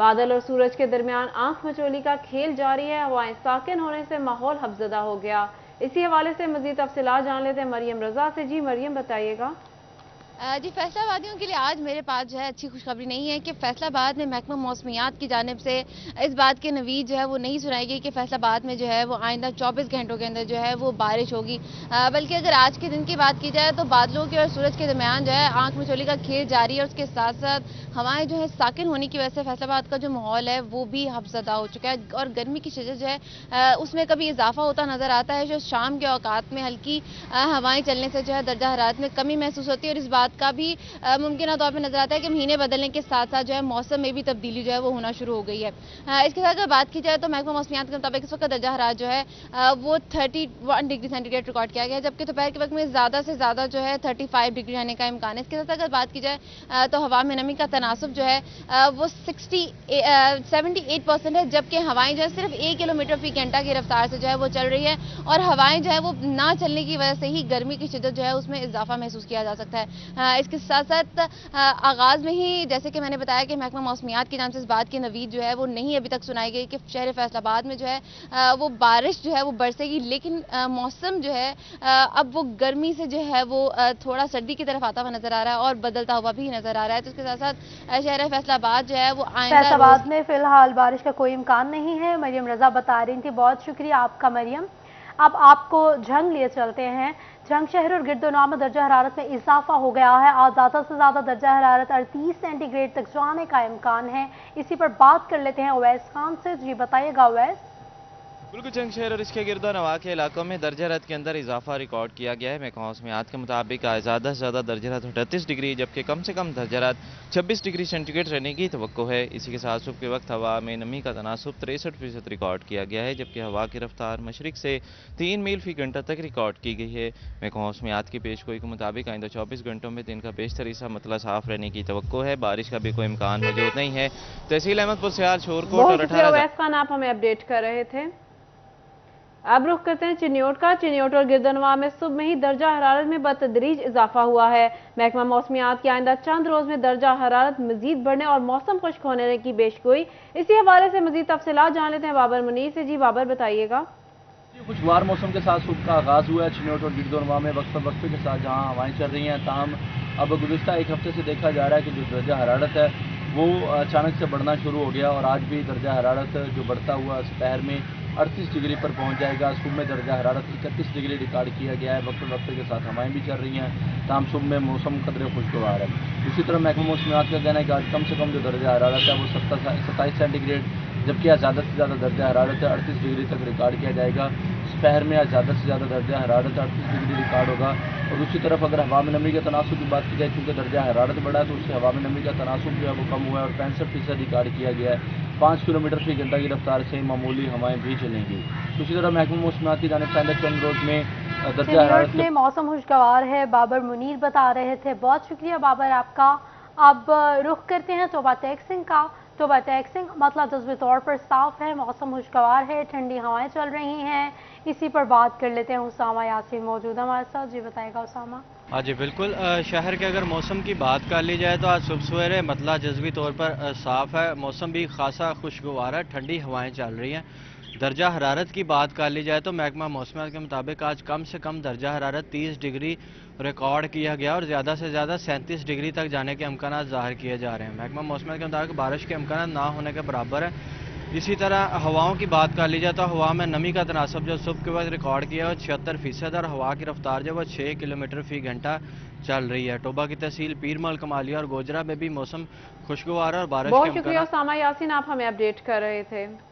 बादल और सूरज के दरमियान आंख मचोली का खेल जारी है। हवाएं साकिन होने से माहौल हफ्ज़दा हो गया। इसी हवाले से मज़ीद तफसीलात जान लेते हैं मरियम रजा से। जी मरियम, बताइएगा। जी, फैसलाबादियों के लिए आज मेरे पास जो है अच्छी खुशखबरी नहीं है कि फैसलाबाद में महकमा मौसमियात की जानिब से इस बात की नवीद जो है वो नहीं सुनाई गई कि फैसलाबाद में जो है वो आइंदा 24 घंटों के अंदर जो है वो बारिश होगी। बल्कि अगर आज के दिन की बात की जाए तो बादलों के और सूरज के दरमियान जो है आंख मिचौली का खेल जारी है और उसके साथ साथ हवाएं जो है साकिन होने की वजह से फैसलाबाद का जो माहौल है वो भी हफ्ज़दा हो चुका है और गर्मी की शिद्दत जो है उसमें कभी इजाफा होता नजर आता है। जो शाम के औकात में हल्की हवाएं चलने से जो है दर्जा हरारत में कमी महसूस होती है और इस बात का भी मुमकिन तौर पर नजर आता है कि महीने बदलने के साथ साथ जो है मौसम में भी तब्दीली जो है वो होना शुरू हो गई है। इसके साथ अगर बात की जाए तो महकमा मौसमियात के मुताबिक इस वक्त दर्जा हरारत जो है वो 31 डिग्री सेंटीग्रेड रिकॉर्ड किया गया, जबकि दोपहर के वक्त में ज़्यादा से ज़्यादा जो है 35 डिग्री रहने का इम्कान है। इसके साथ अगर बात की जाए तो हवा में नमी का तनासब जो है वो 78% है, जबकि हवाएं जो है सिर्फ 1 किलोमीटर फी घंटा की रफ्तार से जो है वो चल रही है और हवाएं जो है वो ना चलने की वजह से ही गर्मी की शिद्दत जो है उसमें इजाफा महसूस किया जा सकता है। इसके साथ साथ आगाज में ही जैसे कि मैंने बताया कि महकमा मौसमियात की जानिब से इस बात की नवीद जो है वो नहीं अभी तक सुनाई गई कि शहर फैसलाबाद में जो है वो बारिश जो है वो बरसेगी, लेकिन मौसम जो है अब वो गर्मी से जो है वो थोड़ा सर्दी की तरफ आता हुआ नजर आ रहा है और बदलता हुआ भी नजर आ रहा है। तो इसके साथ साथ शहर फैसलाबाद जो है वो फैसलाबाद में फिलहाल बारिश का कोई इम्कान नहीं है। मरियम रजा बता रही थी, बहुत शुक्रिया आपका मरियम। अब आपको झंग लिए चलते हैं। झंग शहर और गिरदोनवा में दर्जा हरारत में इजाफा हो गया है। आज ज़्यादा से ज़्यादा दर्जा हरारत 38 सेंटीग्रेड तक जाने का इम्कान है। इसी पर बात कर लेते हैं अवैस खान से। जी बताइएगा अवैस। बिल्कुल, झंग शहर और इसके गिरदो नवा के इलाकों में दर्जा हरारत के अंदर इजाफा रिकॉर्ड किया गया है। महकमा मौसमियात के मुताबिक आज ज़्यादा से ज़्यादा दर्जा हरारत 38 डिग्री जबकि कम से कम दर्जा हरारत 26 डिग्री सेंटीग्रेड रहने की तवक्को है। इसी के साथ सुबह के वक्त हवा में नमी का तनासब 63% रिकॉर्ड किया गया है, जबकि हवा की रफ्तार मशरिक से 3 मील फी घंटा तक रिकॉर्ड की गई है। महकमा मौसमियात की पेशगोई के मुताबिक आइंदा 24 घंटों में दिन का बेशतर हिस्सा मतला साफ रहने की तवक्को है। बारिश का भी कोई इम्कान मौजूद नहीं है। तहसील अहमदपुर सियार शोरकोट और 18 आप हमें अपडेट कर रहे थे। अब रुख करते हैं चिन्योट का। चिन्योट और गिरदनवा में सुबह में ही दर्जा हरारत में बतदरीज इजाफा हुआ है। महकमा मौसमियात की आइंदा चंद रोज में दर्जा हरारत मजीद बढ़ने और मौसम खुश्क होने की पेशगोई। इसी हवाले से मजीद तफसीलात जान लेते हैं बाबर मुनीर से। जी बाबर, बताइएगा। खुशगवार मौसम के साथ सुबह का आगाज़ हुआ है चिन्योट और गिरदोनवा में वक्फे के साथ जहां हवाएं चल रही हैं। ताहम अब गुज़िश्ता एक हफ्ते से देखा जा रहा है कि जो दर्जा हरारत है वो अचानक से बढ़ना शुरू हो गया और आज भी दर्जा हरारत जो बढ़ता हुआ दोपहर में 38 डिग्री पर पहुंच जाएगा। सुबह में दर्जा हरारत 31 डिग्री रिकॉर्ड किया गया है। वक्फे के साथ हवाएं भी चल रही हैं। ताहम सुबह में मौसम कदरे खुशगवार है। दूसरी तरफ महकमा मौसमियात का कहना है कि आज कम से कम जो दर्जा हरारत है वो 27 सेंटीग्रेड, जबकि आज ज़्यादा से ज़्यादा दर्जा हरारत 38 डिग्री तक रिकॉर्ड किया जाएगा। दोपहर में आज ज़्यादा से ज़्यादा दर्जा हरारत 38 डिग्री रिकॉर्ड होगा। और दूसरी तरफ अगर हवा में नमी के तनासब की बात की जाए, चूँकि दर्जा हरारत बढ़ा है तो उससे हवा में नमी का तनासब जो है वो कम हुआ है और 65% रिकॉर्ड किया गया है। 5 किलोमीटर फी घंटा की रफ्तार से मामूली हवाएं भी चलेंगी। दूसरी तरफ महकमा मौसमियात की जानिब से चंद रोज में दर्जा हरारत में मौसम खुशगवार है। बाबर मुनीर बता रहे थे, बहुत शुक्रिया बाबर आपका। अब रुख करते हैं तोबा टैक्सिंग का। तोबा टैक्सिंग मतलब जज्बी तौर पर साफ है, मौसम खुशगवार है, ठंडी हवाएं चल रही हैं। इसी पर बात कर लेते हैं। उसामा यासीन मौजूद है हमारे साथ। जी बताएगा उसामा। हाँ जी बिल्कुल, शहर के अगर मौसम की बात कर ली जाए तो आज सुबह सवेरे मतला जज्वी तौर पर साफ़ है। मौसम भी खासा खुशगवार है, ठंडी हवाएं चल रही हैं। दर्जा हरारत की बात कर ली जाए तो महकमा मौसमियात के मुताबिक आज कम से कम दर्जा हरारत 30 डिग्री रिकॉर्ड किया गया और ज़्यादा से ज़्यादा 37 डिग्री तक जाने के अमकान ज़ाहिर किए जा रहे हैं। महकमा मौसमियात के मुताबिक बारिश के अमकान ना होने के बराबर है। इसी तरह हवाओं की बात कर ली जाए तो हवा में नमी का तनासब जो सुबह के वक्त रिकॉर्ड किया है 76% और हवा की रफ्तार जो वो 6 किलोमीटर फी घंटा चल रही है। टोबा की तहसील पीरमल, कमालिया और गोजरा में भी मौसम खुशगवार और बारिश। बहुत शुक्रिया उसामा यासीन, आप हमें अपडेट कर रहे थे।